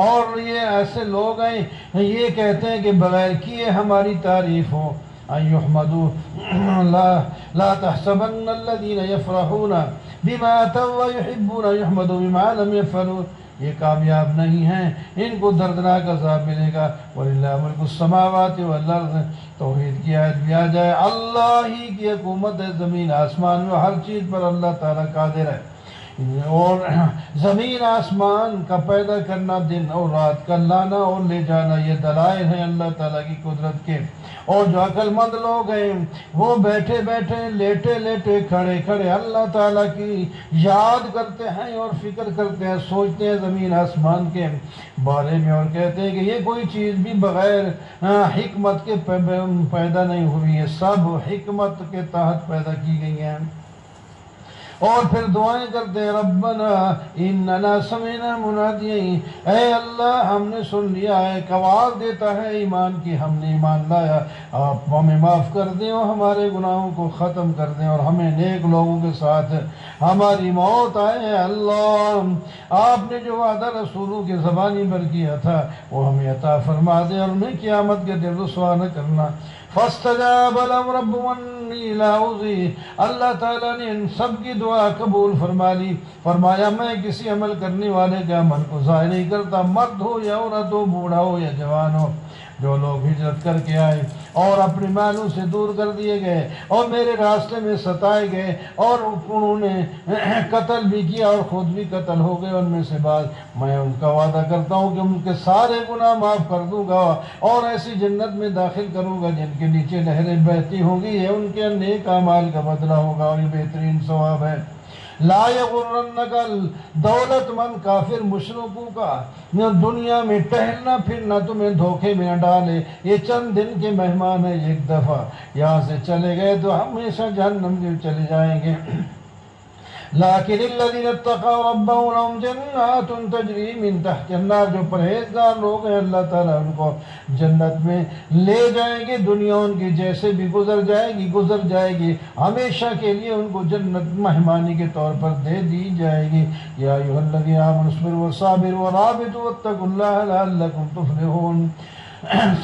اور یہ ایسے لوگ ہیں یہ کہتے ہیں کہ بغیر کیے ہماری تعریف ہو، ان يحمدوا لا تحسبن الذين يفرحون بما اتوا ويحبون ان يحمدوا بما لم يفعلوا، یہ کامیاب نہیں ہیں، ان کو دردناک عذاب ملے گا۔ وَلِلَّهِ مُلْكُ السَّمَاوَاتِ وَالْأَرْضِ، توحید کی آیت بھی آ جائے، اللہ ہی کی حکومت ہے زمین آسمان میں، ہر چیز پر اللہ تعالیٰ قادر ہے۔ اور زمین آسمان کا پیدا کرنا، دن اور رات کا لانا اور لے جانا، یہ دلائل ہیں اللہ تعالیٰ کی قدرت کے۔ اور جو عقل مند لوگ ہیں وہ بیٹھے بیٹھے، لیٹے لیٹے، کھڑے کھڑے اللہ تعالیٰ کی یاد کرتے ہیں اور فکر کرتے ہیں، سوچتے ہیں زمین آسمان کے بارے میں، اور کہتے ہیں کہ یہ کوئی چیز بھی بغیر حکمت کے پیدا نہیں ہوئی، یہ سب حکمت کے تحت پیدا کی گئی ہیں۔ اور پھر دعائیں کرتے ہیں، ربنا اننا سمعنا منادیا، اے اللہ ہم نے سن لیا ہے، ایک آواز دیتا ہے ایمان کی، ہم نے ایمان لایا، آپ ہمیں معاف کر دیں اور ہمارے گناہوں کو ختم کر دیں اور ہمیں نیک لوگوں کے ساتھ ہماری موت آئے۔ اللہ آپ نے جو وعدہ رسولوں کی زبانی پر کیا تھا وہ ہمیں عطا فرما دے اور ہمیں قیامت کے دن رسوا نہ کرنا۔ فاستجاب لهم ربهم انی لا اضیع، اللہ تعالیٰ نے ان سب کی دعا قبول فرما لی، فرمایا میں کسی عمل کرنے والے کے عمل کو ضائع نہیں کرتا، مرد ہو یا عورت ہو، بوڑھا ہو یا جوان ہو۔ جو لوگ ہجرت کر کے آئے اور اپنے مالوں سے دور کر دیے گئے اور میرے راستے میں ستائے گئے اور انہوں نے قتل بھی کیا اور خود بھی قتل ہو گئے، ان میں سے بعض، میں ان کا وعدہ کرتا ہوں کہ ان کے سارے گناہ معاف کر دوں گا اور ایسی جنت میں داخل کروں گا جن کے نیچے نہریں بہتی ہوں گی، یہ ان کے نیک اعمال کا بدلہ ہوگا اور یہ بہترین ثواب ہے۔ لا یغرنک دولت مند، کافر مشرکوں کا دنیا میں ٹہلنا پھرنا تمہیں دھوکے میں نہ ڈالے، یہ چند دن کے مہمان ہیں، ایک دفعہ یہاں سے چلے گئے تو ہمیشہ جہنم میں چلے جائیں گے۔ لیکن الذین اتقوا ربهم لهم جنات تجری من تحت النار، جو پرہیزگار لوگ ہیں اللہ تعالیٰ ان کو جنت میں لے جائیں گے، دنیا ان کی جیسے بھی گزر جائے گی، ہمیشہ کے لیے ان کو جنت مہمانی کے طور پر دے دی جائے گی۔ یا ایھا الذین آمنوا اصبروا وصابروا ورابطوا واتقوا اللہ لعلکم تفلحون۔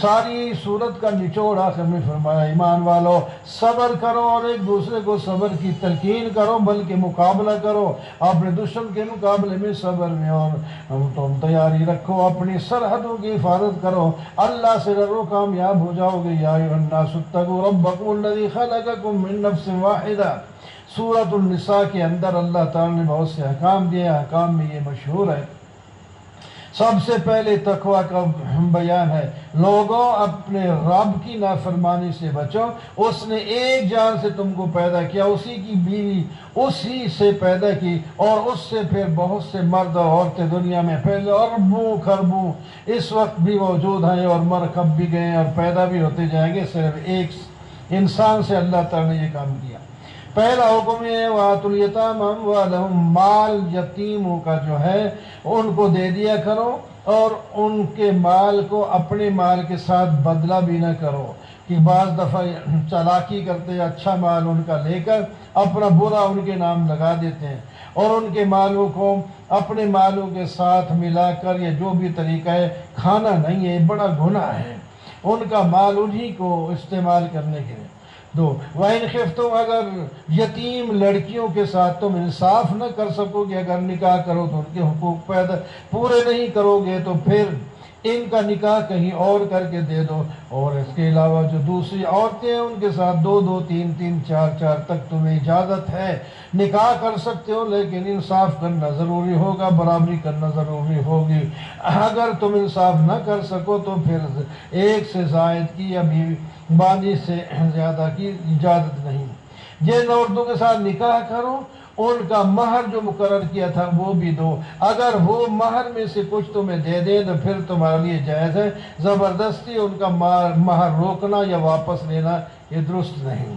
ساری صورت کا نچوڑ آخر میں فرمایا، ایمان والو صبر کرو اور ایک دوسرے کو صبر کی تلقین کرو، بلکہ مقابلہ کرو اپنے دشمن کے مقابلے میں صبر میں، اور تم تیاری رکھو، اپنی سرحدوں کی حفاظت کرو، اللہ سے ڈرو، کامیاب ہو جاؤ گے۔ یا ایھا الناس اتقوا ربکم الذی خلقکم من نفس واحدہ، سورۃ النساء کے اندر اللہ تعالیٰ نے بہت سے احکام دیے، احکام میں یہ مشہور ہے۔ سب سے پہلے تقوی کا بیان ہے، لوگوں اپنے رب کی نافرمانی سے بچو، اس نے ایک جان سے تم کو پیدا کیا، اسی کی بیوی اسی سے پیدا کی، اور اس سے پھر بہت سے مرد اور عورتیں دنیا میں پھیلے، اربوں خربوں اس وقت بھی موجود ہیں اور مر کب بھی گئے اور پیدا بھی ہوتے جائیں گے، صرف ایک انسان سے اللہ تعالیٰ نے یہ کام کیا۔ پہلا حکم یہ ہے وَآتُوا الْيَتَامَى أَمْوَالَهُمْ، مال یتیموں کا جو ہے ان کو دے دیا کرو، اور ان کے مال کو اپنے مال کے ساتھ بدلہ بھی نہ کرو، کہ بعض دفعہ چالاکی کرتے اچھا مال ان کا لے کر اپنا برا ان کے نام لگا دیتے ہیں، اور ان کے مالوں کو اپنے مالوں کے ساتھ ملا کر یہ جو بھی طریقہ ہے کھانا نہیں ہے، بڑا گناہ ہے ان کا مال انہی کو استعمال کرنے کے لیے دو۔ وَإِنْ خِفْتُمْ، اگر یتیم لڑکیوں کے ساتھ تم انصاف نہ کر سکو گے، اگر نکاح کرو تو ان کے حقوق پورے نہیں کرو گے تو پھر ان کا نکاح کہیں اور کر کے دے دو، اور اس کے علاوہ جو دوسری عورتیں ہیں ان کے ساتھ دو دو تین تین چار چار تک تمہیں اجازت ہے، نکاح کر سکتے ہو، لیکن انصاف کرنا ضروری ہوگا، برابری کرنا ضروری ہوگی۔ اگر تم انصاف نہ کر سکو تو پھر ایک سے زائد کی یا باندھی سے زیادہ کی اجازت نہیں۔ جن عورتوں کے ساتھ نکاح کرو ان کا مہر جو مقرر کیا تھا وہ بھی دو، اگر وہ مہر میں سے کچھ تمہیں دے دیں تو پھر تمہارے لیے جائز ہے، زبردستی ان کا مہر روکنا یا واپس لینا یہ درست نہیں۔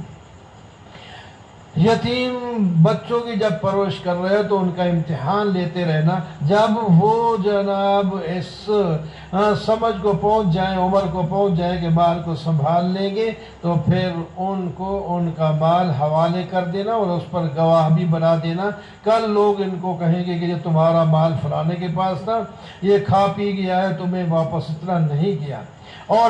یتیم بچوں کی جب پرورش کر رہے ہو تو ان کا امتحان لیتے رہنا، جب وہ جناب اس سمجھ کو پہنچ جائیں، عمر کو پہنچ جائیں کہ مال کو سنبھال لیں گے، تو پھر ان کو ان کا مال حوالے کر دینا اور اس پر گواہ بھی بنا دینا۔ کل لوگ ان کو کہیں گے کہ یہ تمہارا مال فلانے کے پاس تھا، یہ کھا پی گیا ہے، تمہیں واپس اتنا نہیں کیا۔ اور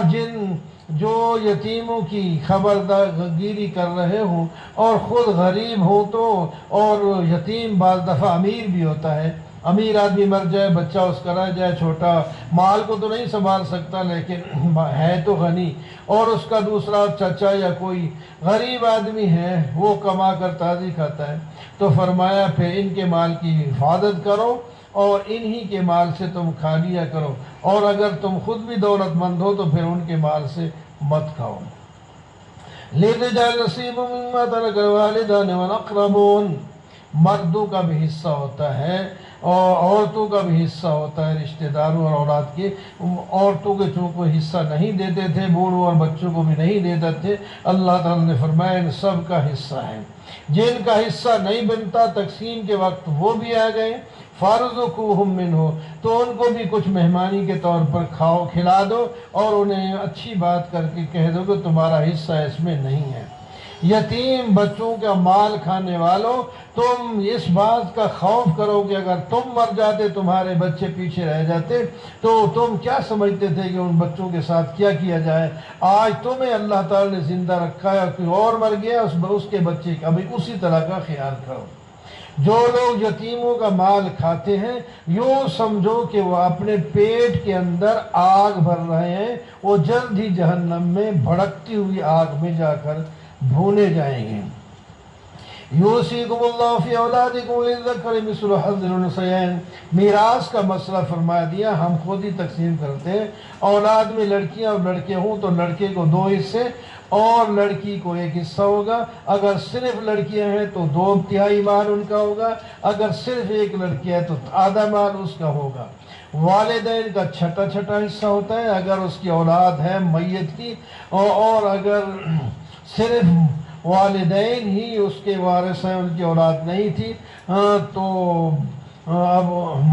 جو یتیموں کی خبرداری کر رہے ہوں اور خود غریب ہو تو، اور یتیم بعض دفعہ امیر بھی ہوتا ہے، امیر آدمی مر جائے، بچہ اس کا رہ جائے چھوٹا، مال کو تو نہیں سنبھال سکتا لیکن ہے تو غنی، اور اس کا دوسرا چچا یا کوئی غریب آدمی ہے وہ کما کر تازی کھاتا ہے، تو فرمایا پھر ان کے مال کی حفاظت کرو اور انہی کے مال سے تم کھا لیا کرو، اور اگر تم خود بھی دولت مند ہو تو پھر ان کے مال سے مت کھاؤ۔ لِلرِّجَالِ نَصِيبٌ مِّمَّا تَرَكَ الْوَالِدَانِ وَالْأَقْرَبُونَ، مردوں کا بھی حصہ ہوتا ہے اور عورتوں کا بھی حصہ ہوتا ہے، رشتہ داروں اور اولاد کے۔ عورتوں کے چونکہ حصہ نہیں دیتے تھے، بوڑھوں اور بچوں کو بھی نہیں دیتے تھے، اللہ تعالیٰ نے فرمایا ان سب کا حصہ ہے۔ جن کا حصہ نہیں بنتا تقسیم کے وقت وہ بھی آ گئے، فَارْزُقُوهُم مِّنْهُ، تو ان کو بھی کچھ مہمانی کے طور پر کھاؤ کھلا دو اور انہیں اچھی بات کر کے کہہ دو کہ تمہارا حصہ اس میں نہیں ہے۔ یتیم بچوں کا مال کھانے والوں، تم اس بات کا خوف کرو کہ اگر تم مر جاتے تمہارے بچے پیچھے رہ جاتے تو تم کیا سمجھتے تھے کہ ان بچوں کے ساتھ کیا کیا جائے؟ آج تمہیں اللہ تعالی نے زندہ رکھا ہے اور کوئی اور مر گیا اس کے بچے کا بھی اسی طرح کا خیال کرو۔ جو لوگ یتیموں کا مال کھاتے ہیں یوں سمجھو کہ وہ اپنے پیٹ کے اندر آگ بھر رہے ہیں، وہ جلد ہی جہنم میں بھڑکتی ہوئی آگ میں جا کر بھونے جائیں گے۔ یوصیکم اللہ فی اولادکم للذکر مثل حظ الانثیین، میراث کا مسئلہ فرما دیا، ہم خود ہی تقسیم کرتے ہیں، اولاد میں لڑکیاں اور لڑکے ہوں تو لڑکے کو 2 حصے اور لڑکی کو 1 حصہ ہوگا، اگر صرف لڑکیاں ہیں تو 2/3 مال ان کا ہوگا، اگر صرف 1 لڑکی ہے تو آدھا مال اس کا ہوگا۔ والدین کا چھٹا حصہ ہوتا ہے اگر اس کی اولاد ہے میت کی، اور اگر صرف والدین ہی اس کے وارث ہیں، ان کی اولاد نہیں تھی، تو اب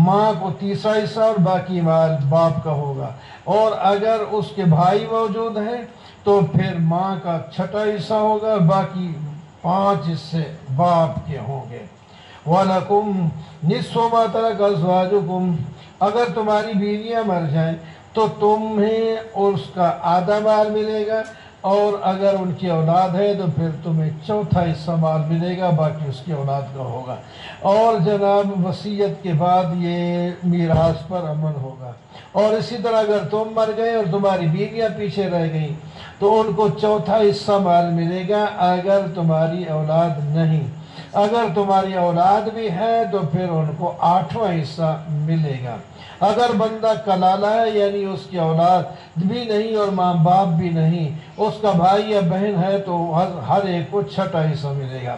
ماں کو 3 حصہ اور باقی مال باپ کا ہوگا، اور اگر اس کے بھائی موجود ہیں تو پھر ماں کا 6 حصہ ہوگا، باقی 5 حصے باپ کے ہوں گے۔ وَلَكُمْ نِصْفُ مَا تَرَكَ أَزْوَاجُكُمْ، اگر تمہاری بیویاں مر جائیں تو تمہیں اس کا آدھا مال ملے گا، اور اگر ان کی اولاد ہے تو پھر تمہیں 4 حصہ مال ملے گا، باقی اس کی اولاد کا ہوگا۔ اور جناب وصیت کے بعد یہ میراث پر عمل ہوگا۔ اور اسی طرح اگر تم مر گئے اور تمہاری بیویاں پیچھے رہ گئیں تو ان کو 4 حصہ مال ملے گا اگر تمہاری اولاد نہیں، اگر تمہاری اولاد بھی ہے تو پھر ان کو 8واں حصہ ملے گا۔ اگر بندہ کلالہ ہے یعنی اس کی اولاد بھی نہیں اور ماں باپ بھی نہیں، اس کا بھائی یا بہن ہے تو ہر ایک کو 6 حصہ ملے گا۔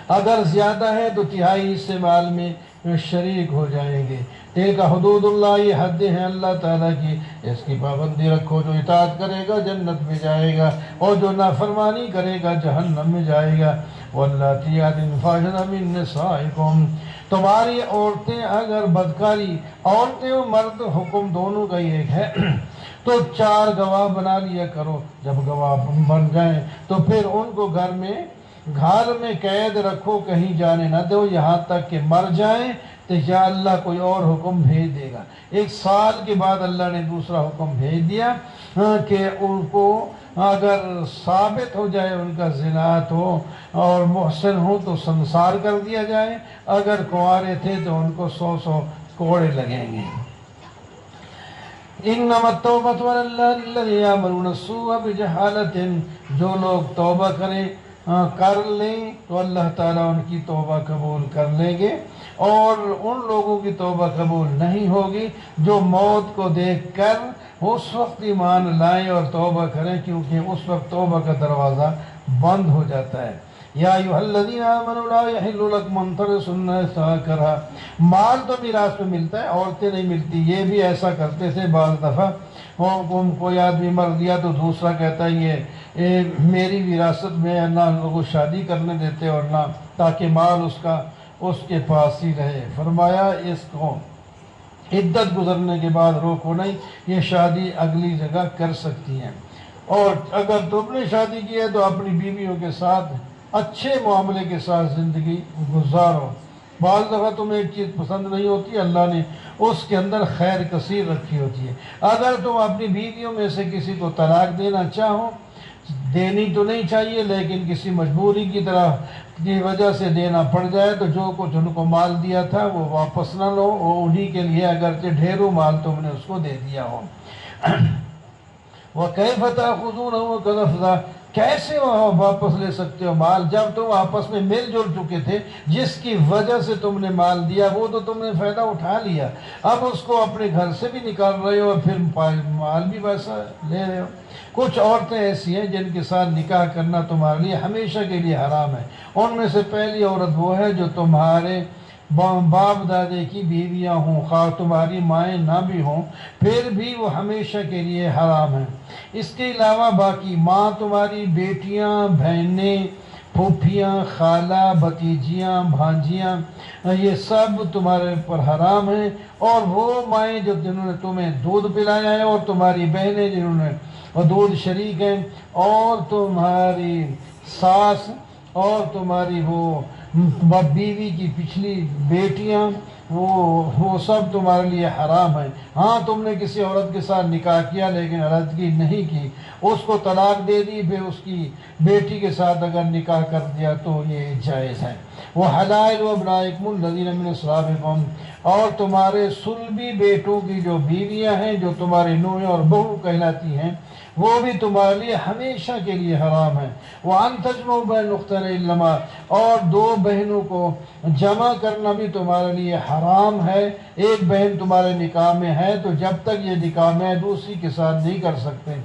اگر زیادہ ہے تو 3/4 حصے مال میں شریک ہو جائیں گے۔ تلک حدود اللہ، یہ حدیں ہیں اللہ تعالیٰ کی، اس کی پابندی رکھو، جو اطاعت کرے گا جنت میں جائے گا اور جو نافرمانی کرے گا جہنم میں جائے گا۔ واللاتی یأتین الفاحشۃ من نسائکم، تمہاری عورتیں اگر بدکاری، عورتیں و مرد حکم دونوں کا ہی ایک ہے، تو 4 گواہ بنا لیا کرو، جب گواہ بن جائیں تو پھر ان کو گھر میں قید رکھو، کہیں جانے نہ دو یہاں تک کہ مر جائیں، تو یا اللہ کوئی اور حکم بھیج دے گا۔ 1 سال کے بعد اللہ نے دوسرا حکم بھیج دیا کہ ان کو اگر ثابت ہو جائے ان کا زنات ہو اور محسن ہو تو سنسار کر دیا جائے، اگر کنوارے تھے تو ان کو 100 کوڑے لگیں گے۔ انما التوبۃ علی اللہ الذین یعملون السوء بجہالۃ، جو لوگ توبہ کر لیں تو اللہ تعالیٰ ان کی توبہ قبول کر لیں گے، اور ان لوگوں کی توبہ قبول نہیں ہوگی جو موت کو دیکھ کر اس وقت ایمان لائیں اور توبہ کریں، کیونکہ اس وقت توبہ کا دروازہ بند ہو جاتا ہے۔ یا ایھا الذین آمنوا لا یحل لکم ان ترثوا النساء کرہا، مال تو میراث میں ملتا ہے، عورتیں نہیں ملتی۔ یہ بھی ایسا کرتے تھے بعض دفعہ، کوئی آدمی مر گیا تو دوسرا کہتا ہے یہ میری وراثت میں نہ لوگوں شادی کرنے دیتے اور نہ تاکہ مال اس کے پاس ہی رہے۔ فرمایا اس کو عدت گزرنے کے بعد روکو نہیں، یہ شادی اگلی جگہ کر سکتی ہیں، اور اگر تم نے شادی کی ہے تو اپنی بیویوں کے ساتھ اچھے معاملے کے ساتھ زندگی گزارو۔ بعض دفعہ تمہیں ایک چیز پسند نہیں ہوتی، اللہ نے اس کے اندر خیر کثیر رکھی ہوتی ہے۔ اگر تم اپنی بیویوں میں سے کسی کو طلاق دینا چاہو، دینی تو نہیں چاہیے لیکن کسی مجبوری کی وجہ سے دینا پڑ جائے، تو جو کچھ ان کو مال دیا تھا وہ واپس نہ لو، وہ انہی کے لیے اگرچہ ڈھیروں مال تم نے اس کو دے دیا ہو۔ وَكَيْفَ تَأْخُذُونَهُ وَقَدْ أَفْضَىٰ، کیسے واپس لے سکتے ہو مال جب تم آپس میں مل جل چکے تھے؟ جس کی وجہ سے تم نے مال دیا وہ تو تم نے فائدہ اٹھا لیا، اب اس کو اپنے گھر سے بھی نکال رہے ہو اور پھر مال بھی ویسا لے رہے ہو۔ کچھ عورتیں ایسی ہیں جن کے ساتھ نکاح کرنا تمہارے لیے ہمیشہ کے لیے حرام ہے۔ ان میں سے پہلی عورت وہ ہے جو تمہارے باپ دادے کی بیویاں ہوں، خواہ تمہاری مائیں نہ بھی ہوں، پھر بھی وہ ہمیشہ کے لیے حرام ہیں۔ اس کے علاوہ باقی ماں تمہاری، بیٹیاں، بہنیں، پھوپھیاں، خالہ، بھتیجیاں، بھانجیاں، یہ سب تمہارے پر حرام ہیں، اور وہ مائیں جنہوں نے تمہیں دودھ پلایا ہے، اور تمہاری بہنیں جنہوں نے دودھ شریک ہیں، اور تمہاری ساس، اور تمہاری وہ بیوی کی پچھلی بیٹیاں، وہ سب تمہارے لیے حرام ہیں۔ ہاں تم نے کسی عورت کے ساتھ نکاح کیا لیکن علیحدگی نہیں کی، اس کو طلاق دے دی، پھر اس کی بیٹی کے ساتھ اگر نکاح کر دیا تو یہ جائز ہے۔ وَحَلَائِلُ أَبْنَائِكُمُ الَّذِينَ مِنْ أَصْلَابِكُمْ، اور تمہارے صلبی بیٹوں کی جو بیویاں ہیں جو تمہاری نویں اور بہو کہلاتی ہیں، وہ بھی تمہارے لیے ہمیشہ کے لیے حرام ہے۔ وَأَن تَجْمَعُوا بَيْنَ الْأُخْتَيْنِ إِلَّا مَا، اور دو بہنوں کو جمع کرنا بھی تمہارے لیے حرام ہے۔ ایک بہن تمہارے نکاح میں ہے تو جب تک یہ نکاح میں ہے دوسری کے ساتھ نہیں کر سکتے۔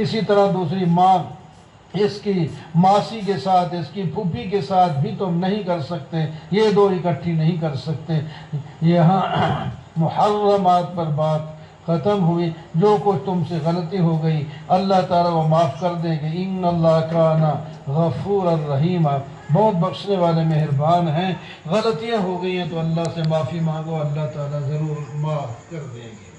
اسی طرح دوسری ماں، اس کی ماسی کے ساتھ، اس کی پھوپھی کے ساتھ بھی تم نہیں کر سکتے، یہ دو اکٹھی نہیں کر سکتے۔ یہاں محرمات پر بات ختم ہوئی۔ جو کچھ تم سے غلطی ہو گئی اللہ تعالیٰ وہ معاف کر دیں گے۔ ان اللہ کان غفور الرحیم، بہت بخشنے والے مہربان ہیں۔ غلطیاں ہو گئی ہیں تو اللہ سے معافی مانگو، اللہ تعالیٰ ضرور معاف کر دیں گے۔